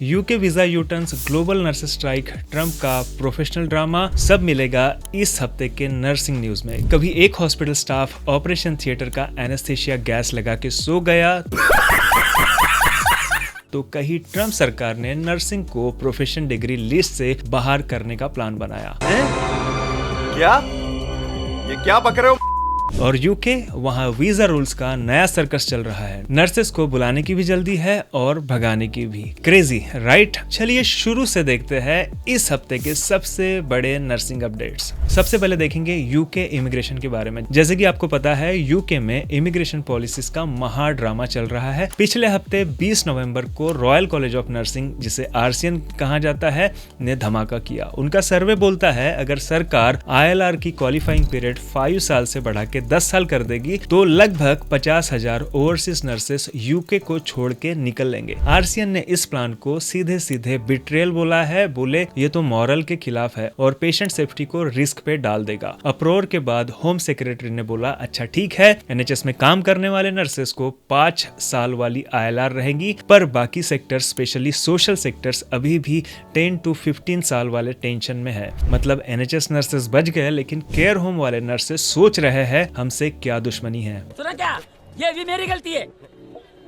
UK visa U turns, global nurse strike, Trump का professional drama, सब मिलेगा इस हफ्ते के नर्सिंग न्यूज में। कभी एक हॉस्पिटल स्टाफ ऑपरेशन थिएटर का एनेस्थीसिया गैस लगा के सो गया, तो कहीं ट्रंप सरकार ने नर्सिंग को प्रोफेशन डिग्री लिस्ट से बाहर करने का प्लान बनाया। क्या? ये क्या बक रहे हो? और यूके, वहाँ वीजा रूल्स का नया सर्कस चल रहा है। नर्सेस को बुलाने की भी जल्दी है और भगाने की भी। Crazy, right? चलिए शुरू से देखते हैं इस हफ्ते के सबसे बड़े नर्सिंग अपडेट्स। सबसे पहले देखेंगे यूके इमिग्रेशन के बारे में। जैसे कि आपको पता है, यूके में इमिग्रेशन पॉलिसीज का महा ड्रामा चल रहा है। पिछले हफ्ते 20 नवंबर को रॉयल कॉलेज ऑफ नर्सिंग, जिसे आरसीएन कहा जाता है, ने धमाका किया। उनका सर्वे बोलता है अगर सरकार ILR की क्वालिफाइंग पीरियड 5 साल से बढ़ा के 10 साल कर देगी तो लगभग 50,000 ओवरसीज नर्सेस यूके को छोड़ के निकल लेंगे। आरसीएन ने इस प्लान को सीधे सीधे बिट्रेयल बोला है। बोले ये तो मॉरल के खिलाफ है और पेशेंट सेफ्टी को रिस्क पे डाल देगा। अप्रोर के बाद होम सेक्रेटरी ने बोला अच्छा ठीक है, एनएचएस में काम करने वाले नर्सेस को 5 साल वाली ILR रहेगी, पर बाकी सेक्टर्स स्पेशली सोशल सेक्टर्स अभी भी 10 to 15 साल वाले टेंशन में है। मतलब एनएचएस नर्सेस बच गए, लेकिन केयर होम वाले नर्सेस सोच रहे हैं हमसे क्या दुश्मनी है। सुना क्या? ये भी मेरी गलती है।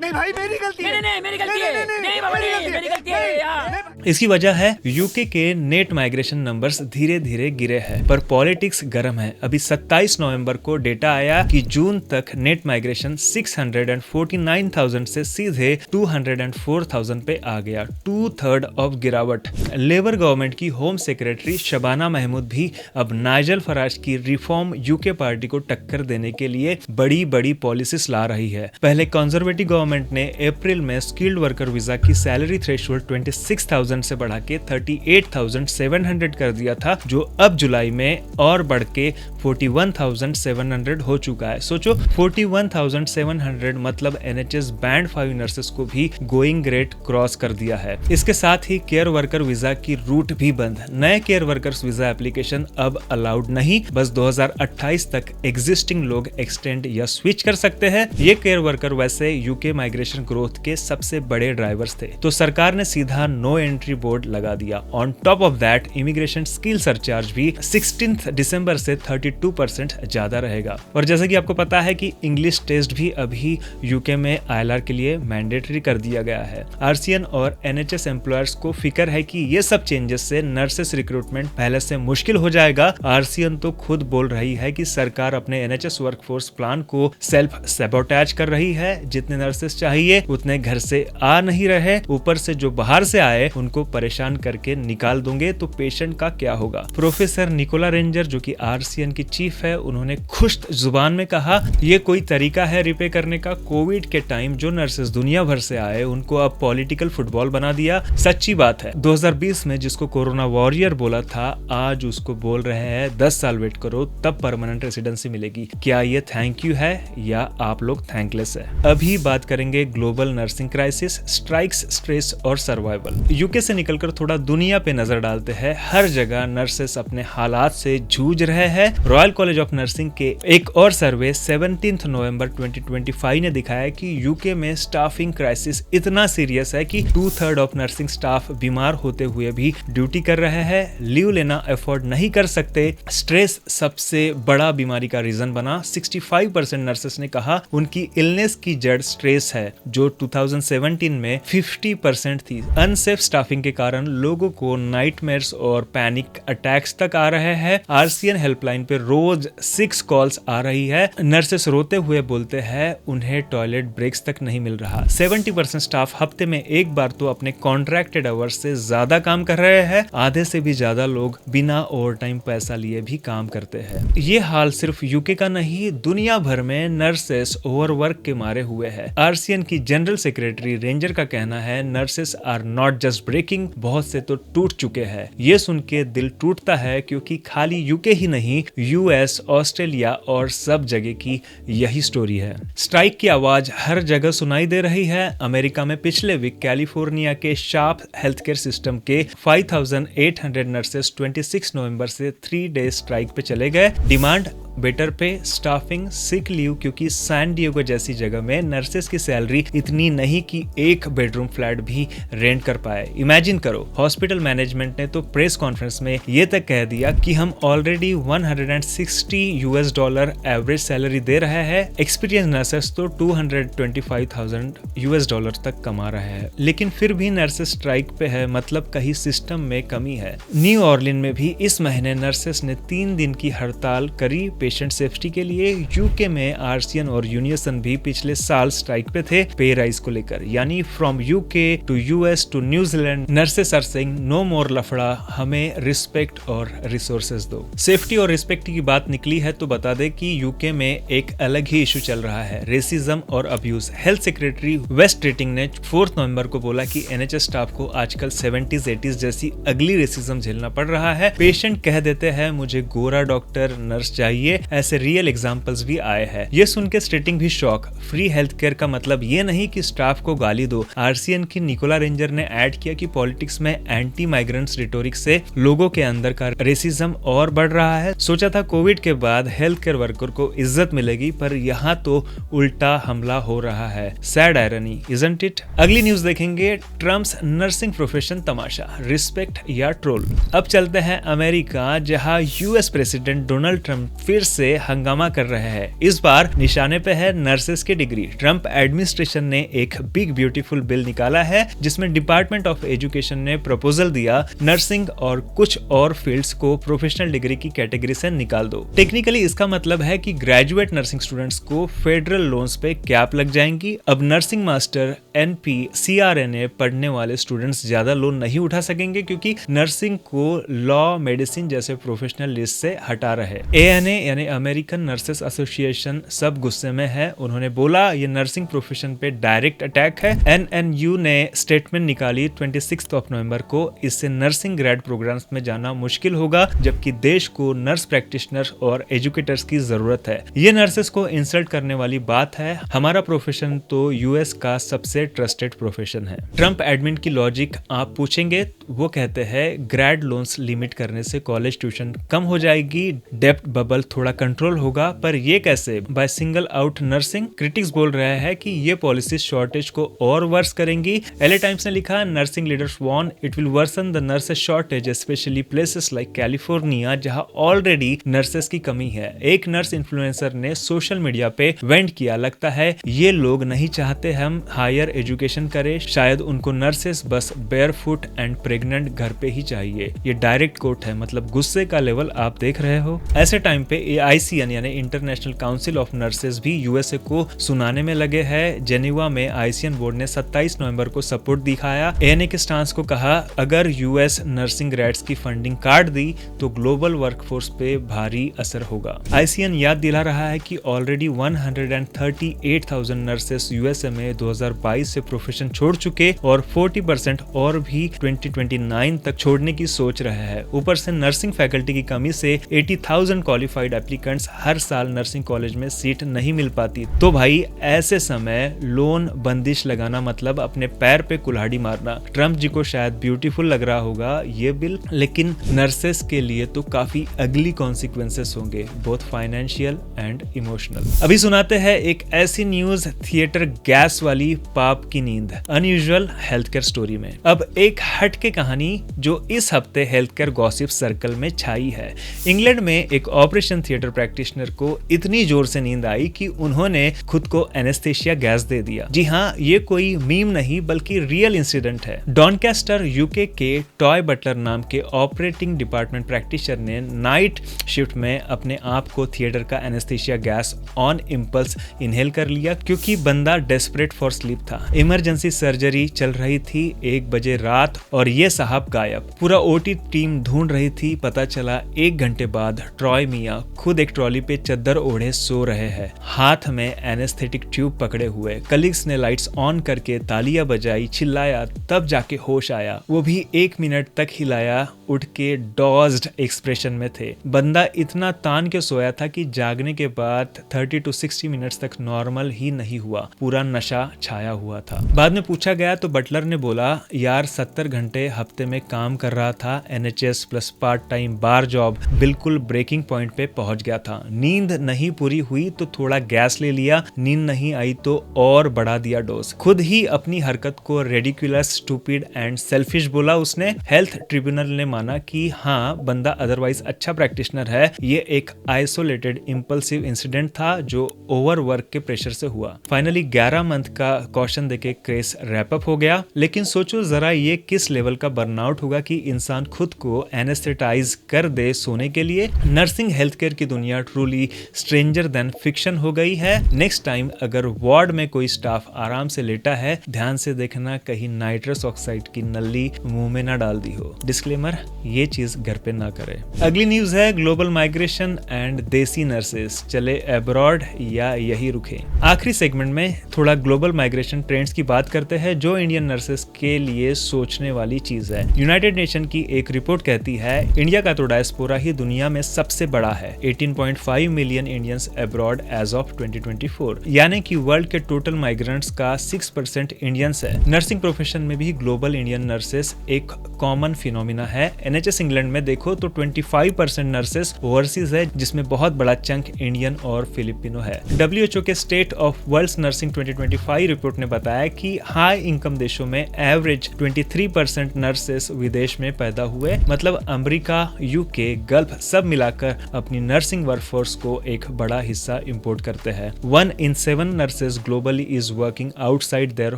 नहीं भाई, मेरी गलती है। नहीं, मेरी गलती है। नहीं बाबा, नहीं, मेरी गलती है यार। इसकी वजह है यूके के नेट माइग्रेशन नंबर्स धीरे धीरे गिरे हैं, पर पॉलिटिक्स गर्म है। अभी 27 नवंबर को डेटा आया कि जून तक नेट माइग्रेशन 649,000 से सीधे 204,000 पे आ गया। 2/3 ऑफ गिरावट। लेबर गवर्नमेंट की होम सेक्रेटरी शबाना महमूद भी अब नाइजल फराज की रिफॉर्म यूके पार्टी को टक्कर देने के लिए बड़ी बड़ी पॉलिसीज ला रही है। पहले कंजर्वेटिव गवर्नमेंट ने अप्रैल में स्किल्ड वर्कर वीजा की सैलरी थ्रेशोल्ड 26,000 से बढ़ा के 38,700 कर दिया था, जो अब जुलाई में और बढ़ के 41,700 हो चुका है। सोचो 41,700 मतलब एनएचएस बैंड 5 नर्सेस को भी गोइंग रेट क्रॉस कर दिया है। इसके साथ ही केयर वर्कर वीजा की रूट भी बंद। नए केयर वर्कर्स वीजा एप्लीकेशन अब अलाउड नहीं, बस 2028 तक एग्जिस्टिंग लोग एक्सटेंड या स्विच कर सकते हैं। ये केयर वर्कर वैसे यूके माइग्रेशन ग्रोथ के सबसे बड़े ड्राइवर्स थे, तो सरकार ने सीधा नो एंट्री बोर्ड लगा दिया। On top of that immigration skill surcharge भी 16 दिसंबर से 32% ज्यादा रहेगा। और जैसा कि आपको पता है कि इंग्लिश टेस्ट भी अभी यूके में ILR के लिए मैंडेटरी कर दिया गया है। आरसीएन और एनएचएस एम्प्लॉयर्स को फिक्र है कि ये सब चेंजेस से नर्सेस रिक्रूटमेंट पहले से मुश्किल हो जाएगा। आरसीएन तो खुद बोल रही है कि सरकार अपने एनएचएस वर्कफोर्स प्लान को सेल्फ सैबोटेज कर रही है। जितने नर्सेस चाहिए उतने घर से आ नहीं रहे, ऊपर से जो बाहर से आए उनको परेशान करके निकाल दूंगे तो पेशेंट का क्या होगा। प्रोफेसर निकोला रेंजर, जो कि आरसीएन की चीफ है, उन्होंने खुश जुबान में कहा ये कोई तरीका है रिपे करने का। कोविड के टाइम जो नर्सेस दुनिया भर से आए उनको अब पॉलिटिकल फुटबॉल बना दिया। सच्ची बात है, 2020 में जिसको कोरोना वॉरियर बोला था, आज उसको बोल रहे हैं 10 साल वेट करो तब परमानेंट रेसिडेंसी मिलेगी। क्या ये थैंक यू है या आप लोग थैंकलेस है? अभी बात करेंगे global nursing crisis, strikes, stress और सर्वाइवल। यूके से निकलकर थोड़ा दुनिया पे नजर डालते हैं। हर जगह नर्सेस अपने हालात से जूझ रहे हैं। रॉयल कॉलेज ऑफ नर्सिंग के एक और सर्वे 17 नवंबर 2025 ने दिखाया कि यूके में स्टाफिंग क्राइसिस इतना सीरियस है कि 2/3 ऑफ नर्सिंग स्टाफ बीमार होते हुए भी ड्यूटी कर रहे हैं, लीव लेना अफोर्ड नहीं कर सकते। स्ट्रेस सबसे बड़ा बीमारी का रीजन बना। 65% नर्सेस ने कहा उनकी इलनेस की जड़ स्ट्रेस है, जो 2017 में 50% थी। अनसेफ स्टाफिंग के कारण लोगों को नाइटमेयर्स और पैनिक अटैक्स तक आ रहे हैं। आरसीएन हेल्पलाइन पे रोज 6 कॉल्स आ रही है। नर्सेस रोते हुए बोलते हैं उन्हें टॉयलेट ब्रेक्स तक नहीं मिल रहा। 70% स्टाफ हफ्ते में एक बार तो अपने कॉन्ट्रैक्टेड आवर्स से ज्यादा काम कर रहे हैं। आधे से भी ज्यादा लोग बिना ओवरटाइम पैसा लिए भी काम करते हैं। ये हाल सिर्फ यूके का नहीं, दुनिया भर में नर्सेस ओवरवर्क के मारे हुए हैं। आरसीएन की जनरल सेक्रेटरी रेंजर का कहना है nurses are not just breaking, बहुत से तो टूट चुके हैं। ये सुन के दिल टूटता है, क्योंकि खाली यूके ही नहीं, यूएस, ऑस्ट्रेलिया और सब जगह की यही स्टोरी है। स्ट्राइक की आवाज हर जगह सुनाई दे रही है। अमेरिका में पिछले वीक कैलिफोर्निया के शार्प हेल्थ केयर सिस्टम के 5,800 नर्सेस 26 नवंबर से 3 डेज स्ट्राइक पे चले गए। डिमांड बेटर पे, स्टाफिंग, सिक लीव, क्योंकि सैन डिएगो जैसी जगह में नर्सेस की सैलरी इतनी नहीं कि एक बेडरूम फ्लैट भी रेंट कर पाए। इमेजिन करो, हॉस्पिटल मैनेजमेंट ने तो प्रेस कॉन्फ्रेंस में ये तक कह दिया कि हम ऑलरेडी $160 एवरेज सैलरी दे रहे हैं, एक्सपीरियंस नर्सेस तो $225,000 तक कमा रहे हैं। लेकिन फिर भी नर्सेस स्ट्राइक पे है, मतलब कहीं सिस्टम में कमी है। न्यू ऑर्लिन में भी इस महीने नर्सेस ने 3 दिन की हड़ताल करी पेशेंट सेफ्टी के लिए। यूके में आरसीएन और यूनियसन भी पिछले साल स्ट्राइक पे थे पे राइज को लेकर। यानी from UK to US to New Zealand, nurses are saying no मोर लफड़ा, हमें रिस्पेक्ट और रिसोर्सेज दो। सेफ्टी और रिस्पेक्ट की बात निकली है तो बता दे कि यूके में एक अलग ही इशू चल रहा है, रेसिज्म और abuse. Health secretary Wes Streeting ने 4 नवंबर को बोला कि एनएचएस स्टाफ को आजकल 70s 80s जैसी अगली रेसिज्म झेलना पड़ रहा है। पेशेंट कह देते हैं मुझे गोरा डॉक्टर नर्स चाहिए, ऐसे रियल एग्जांपल्स भी आए हैं। ये सुन के स्टेटिंग भी शॉक। फ्री हेल्थ केयर का मतलब ये नहीं कि स्टाफ को गाली दो। आरसीएन की निकोला रेंजर ने ऐड किया कि पॉलिटिक्स में एंटी माइग्रेंट्स रिटोरिक से लोगों के अंदर का रेसिज्म और बढ़ रहा है। सोचा था कोविड के बाद हेल्थ केयर वर्कर को इज्जत मिलेगी, पर यहाँ तो उल्टा हमला हो रहा है। Sad irony, isn't it? अगली न्यूज देखेंगे, ट्रम्प्स नर्सिंग प्रोफेशन तमाशा, रिस्पेक्ट या ट्रोल। अब चलते हैं अमेरिका, जहां यूएस प्रेसिडेंट डोनाल्ड ट्रंप फिर से हंगामा कर रहे हैं। इस बार निशाने पे है नर्सेस की डिग्री। ट्रंप एडमिनिस्ट्रेशन ने एक बिग ब्यूटीफुल बिल निकाला है जिसमें डिपार्टमेंट ऑफ एजुकेशन ने प्रपोजल दिया नर्सिंग और कुछ और फील्ड्स को प्रोफेशनल डिग्री की कैटेगरी से निकाल दो। टेक्निकली इसका मतलब है कि ग्रेजुएट नर्सिंग स्टूडेंट्स को फेडरल लोन्स पे कैप लग जाएंगी। अब नर्सिंग मास्टर एनपी सीआरएनए पढ़ने वाले स्टूडेंट्स ज्यादा लोन नहीं उठा सकेंगे क्योंकि नर्सिंग को लॉ, मेडिसिन जैसे प्रोफेशनल लिस्ट से हटा रहे। एएनए यानी अमेरिकन नर्सेस एसोसिएशन सब गुस्से में है। उन्होंने बोला ये नर्सिंग प्रोफेशन पे डायरेक्ट अटैक है। एनएनयू ने स्टेटमेंट निकाली 26 नवंबर को। इससे नर्सिंग ग्रेड प्रोग्राम्स में जाना मुश्किल होगा, जबकि देश को नर्स प्रैक्टिशनर और एजुकेटर्स की जरूरत है। ये नर्सेस को इंसल्ट करने वाली बात है। हमारा प्रोफेशन तो यूएस का सबसे ट्रस्टेड प्रोफेशन है। ट्रंप एडमिन की लॉजिक आप पूछेंगे, वो कहते हैं ग्रेड लोन्स लिमिट करने से कॉलेज ट्यूशन कम हो जाएगी, डेब्ट बबल थोड़ा कंट्रोल होगा, पर ये कैसे? By single out nursing. Critics बोल रहे हैं कि ये पॉलिसी शॉर्टेज को और वर्स करेंगी। एलए टाइम्स ने लिखा, nursing leaders warn it will worsen the nurses shortage specially places like California जहां ऑलरेडी नर्सेस की कमी है। एक नर्स इन्फ्लुएंसर ने सोशल मीडिया पे वेंट किया, लगता है ये लोग नहीं चाहते हम हायर एजुकेशन करें, शायद उनको नर्सेस बस बेयरफुट एंड प्रेग्नेंट घर पे ही चाहिए। ये डायरेक्ट कोट है, मतलब गुस्से का लेवल आप देख रहे हो। ऐसे टाइम पे AICN यानी इंटरनेशनल काउंसिल ऑफ नर्सेस भी यूएसए को सुनाने में लगे हैं। जेनेवा में आईसीएन बोर्ड ने 27 नवंबर को सपोर्ट दिखाया। एएनए के स्टांस को कहा, अगर यूएस नर्सिंग ग्रेड्स की फंडिंग काट दी तो ग्लोबल वर्कफोर्स पे भारी असर होगा। आईसीएन याद दिला रहा है कि ऑलरेडी 138,000 नर्सेस यूएसए में 2022 से प्रोफेशन छोड़ चुके और 40% और भी 2029 तक छोड़ने की सोच रहे हैं। ऊपर से नर्सिंग फैकल्टी की कमी से 80,000 क्वालिफाइड एप्लीकेंट्स हर साल नर्सिंग कॉलेज में सीट नहीं मिल पाती। तो भाई ऐसे समय लोन बंदिश लगाना मतलब अपने पैर पे कुल्हाड़ी मारना। ट्रंप जी को शायद ब्यूटीफुल लग रहा होगा ये बिल, लेकिन नर्सेस के लिए तो काफी अगली कॉन्सिक्वेंसेस होंगे, बोथ फाइनेंशियल एंड इमोशनल। अभी सुनाते हैं एक ऐसी न्यूज, थिएटर गैस वाली पाप की नींद, अनयूजुअल हेल्थ केयर स्टोरी में। अब एक हटके कहानी जो इस हफ्ते हेल्थ केयर गॉसिप सर्कल में छाई है। इंग्लैंड में एक ऑपरेशन थिएटर प्रैक्टिशनर को इतनी जोर से नींद आई कि उन्होंने खुद को एनेस्थेशिया गैस दे दिया। जी हाँ, ये कोई मीम नहीं बल्कि रियल इंसिडेंट है। डॉनकास्टर यूके के टॉय बटलर नाम के ऑपरेटिंग डिपार्टमेंट प्रैक्टिशनर ने नाइट शिफ्ट में अपने आप को थिएटर का anaesthesia gas on impulse inhale कर लिया क्योंकि बंदा डेस्परेट फॉर स्लीप था। इमरजेंसी सर्जरी चल रही थी 1 बजे रात और ये साहब गायब। पूरा ओटी टीम ढूंढ रही थी। पता चला 1 घंटे बाद ट्रॉय मियां खुद एक ट्रॉली पे चद्दर ओढ़े सो रहे हैं, हाथ में एनेस्थेटिक ट्यूब पकड़े हुए। कलीग्स ने लाइट्स ऑन करके तालियां बजाई, चिल्लाया, तब जाके होश आया। वो भी 1 मिनट तक हिलाया, उठ के डॉज्ड एक्सप्रेशन में थे। बंदा इतना तान के सोया था कि जागने के बाद 30 to 60 मिनट्स तक नॉर्मल ही नहीं हुआ। पूरा नशा छाया हुआ था। बाद में पूछा गया तो बटलर ने बोला, यार 70 घंटे हफ्ते में काम कर रहा था। NHS प्लस पार्ट टाइम बार जॉब बिल्कुल ब्रेकिंग पॉइंट पे पहुंच गया था। नींद नहीं पूरी हुई तो थोड़ा गैस ले लिया, नींद नहीं आई तो और बढ़ा दिया डोज। खुद ही अपनी हरकत को रेडिकुलस, स्टूपिड एंड सेल्फिश बोला उसने। हेल्थ ट्रिब्यूनल ने माना कि हाँ, बंदा अदरवाइज अच्छा प्रैक्टिशनर है, ये एक आइसोलेटेड इंपल्सिव इंसिडेंट था जो ओवर वर्क के प्रेशर से हुआ। फाइनली 11 मंथ का कॉशन देके केस रैप अप हो गया। लेकिन सोचो जरा, ये किस लेवल का बर्नआउट होगा कि इंसान खुद को एनेस्थेटाइज कर दे सोने के लिए। नर्सिंग हेल्थ केयर की दुनिया ट्रूली स्ट्रेंजर देन फिक्शन हो गई है। नेक्स्ट टाइम अगर वार्ड में कोई स्टाफ आराम से लेटा है, ध्यान से देखना कहीं नाइट्रस ऑक्साइड की नली मुंह में ना डाल दी हो। डिस्क्लेमर, ये चीज घर पे ना करे। अगली न्यूज है ग्लोबल माइग्रेशन एंड देसी नर्सेस, चले अब्रॉड या यही रुके। आखिरी सेगमेंट में थोड़ा ग्लोबल माइग्रेशन ट्रेंड्स की बात करते हैं जो इंडियन नर्सेस के लिए सोचने वाली चीज है। यूनाइटेड नेशन की एक रिपोर्ट कहती है इंडिया का तो डायस्पोरा ही दुनिया में सबसे बड़ा है। 18.5 million Indians abroad as of 2024, यानी कि वर्ल्ड के टोटल माइग्रेंट्स का 6% इंडियंस है। नर्सिंग प्रोफेशन में भी ग्लोबल इंडियन नर्सेस एक कॉमन फिनोमिना है। NHS इंग्लैंड में देखो तो 25% नर्सेस ओवरसीज है, जिसमें बहुत बड़ा चंक इंडियन और फिलिपिनो है। WHO के state of world nursing 2025 report ने बताया कि हाई इनकम देशों में एवरेज 23% नर्सेस विदेश में पैदा हुए। मतलब अमेरिका, यूके, गल्फ सब मिलाकर अपनी नर्सिंग वर्कफोर्स को एक बड़ा हिस्सा इंपोर्ट करते हैं। 1 in 7 nurses globally is working outside their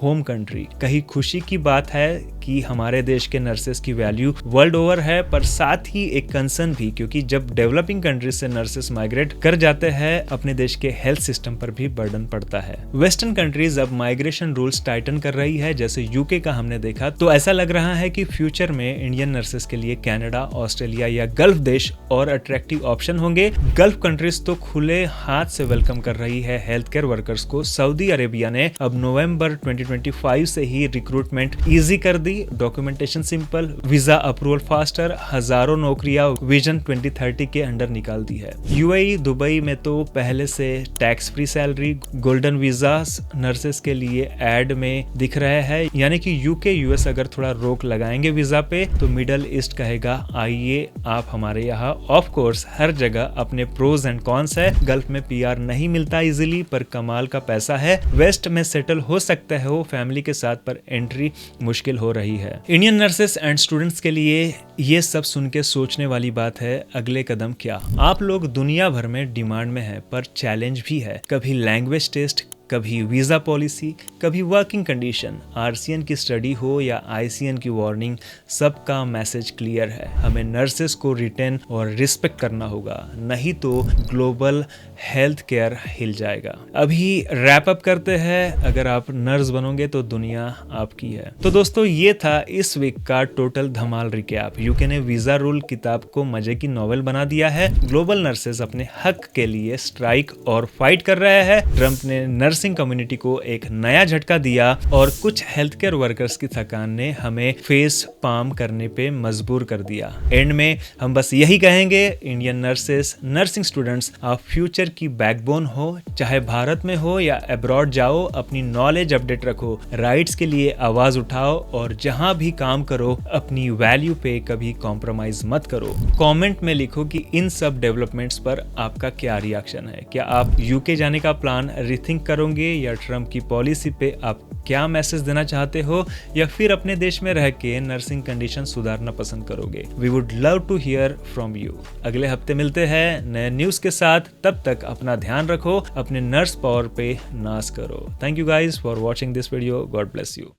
home country. कहीं खुशी की बात है कि हमारे देश के नर्सेस की वैल्यू वर्ल्ड ओवर है, पर साथ ही एक कंसर्न भी, क्योंकि जब डेवलपिंग कंट्रीज से नर्सेस माइग्रेट कर जाते हैं अपने देश के हेल्थ सिस्टम पर भी बर्डन पड़ता है। वेस्टर्न कंट्रीज अब माइग्रेशन रूल्स टाइटन कर रही है, जैसे यूके का हमने देखा। तो ऐसा लग रहा है कि फ्यूचर में इंडियन नर्सेस के लिए कनाडा, ऑस्ट्रेलिया या गल्फ देश और अट्रैक्टिव ऑप्शन होंगे। गल्फ कंट्रीज तो खुले हाथ से वेलकम कर रही है हेल्थ केयर वर्कर्स को। सऊदी अरेबिया ने अब नवंबर 2025 से ही रिक्रूटमेंट इजी कर दी, documentation simple, visa approval faster, हजारों नौकरियां विजन 2030 के अंडर निकाल दी है। UAE, दुबई में तो पहले से tax free salary, golden visa nurses के लिए एड में दिख रहे हैं। यानी कि यूके, यूएस अगर थोड़ा रोक लगाएंगे वीजा पे तो मिडल ईस्ट कहेगा आइए आप हमारे यहाँ। ऑफ कोर्स हर जगह अपने प्रोज एंड कॉन्स है। गल्फ में PR नहीं मिलता इजीली, पर कमाल का पैसा है। वेस्ट में सेटल हो सकते हो फैमिली के साथ, पर एंट्री मुश्किल हो रही है। इंडियन नर्सेस एंड स्टूडेंट्स के लिए ये सब सुन के सोचने वाली बात है, अगले कदम क्या। आप लोग दुनिया भर में डिमांड में है, पर चैलेंज भी है। कभी लैंग्वेज टेस्ट, कभी वीजा पॉलिसी, कभी वर्किंग कंडीशन, RCN की स्टडी हो या ICN की वार्निंग, सबका मैसेज क्लियर है। हमें नर्सेस को रिटेन और रिस्पेक्ट करना होगा, नहीं तो ग्लोबल हेल्थ केयर हिल जाएगा। अभी रैप अप करते हैं। अगर आप नर्स बनोगे तो दुनिया आपकी है। तो दोस्तों, ये था इस वीक का टोटल धमाल रिकैप। यूके ने वीजा रूल किताब को मजे की नॉवेल बना दिया है। ग्लोबल नर्सेस अपने हक के लिए स्ट्राइक और फाइट कर रहे हैं। ट्रंप ने नर्सिंग कम्युनिटी को एक नया झटका दिया और कुछ हेल्थ केयर वर्कर्स की थकान ने हमें फेस पाम करने पे मजबूर कर दिया। एंड में हम बस यही कहेंगे, इंडियन नर्सेस, नर्सिंग स्टूडेंट्स, आप फ्यूचर की बैकबोन हो। चाहे भारत में हो या अब्रॉड जाओ, अपनी नॉलेज अपडेट रखो, राइट्स के लिए आवाज उठाओ और जहां भी काम करो अपनी वैल्यू पे कभी कॉम्प्रोमाइज मत करो। कमेंट में लिखो कि इन सब डेवलपमेंट्स पर आपका क्या रिएक्शन है। क्या आप यूके जाने का प्लान रिथिंक करोगे, या ट्रंप की पॉलिसी पे आप क्या मैसेज देना चाहते हो, या फिर अपने देश में रह के नर्सिंग कंडीशन सुधारना पसंद करोगे। We would love to hear from you. अगले हफ्ते मिलते हैं नए न्यूज के साथ। तब तक अपना ध्यान रखो, अपने नर्स पावर पे नाज करो। Thank you guys for watching this video. God bless you.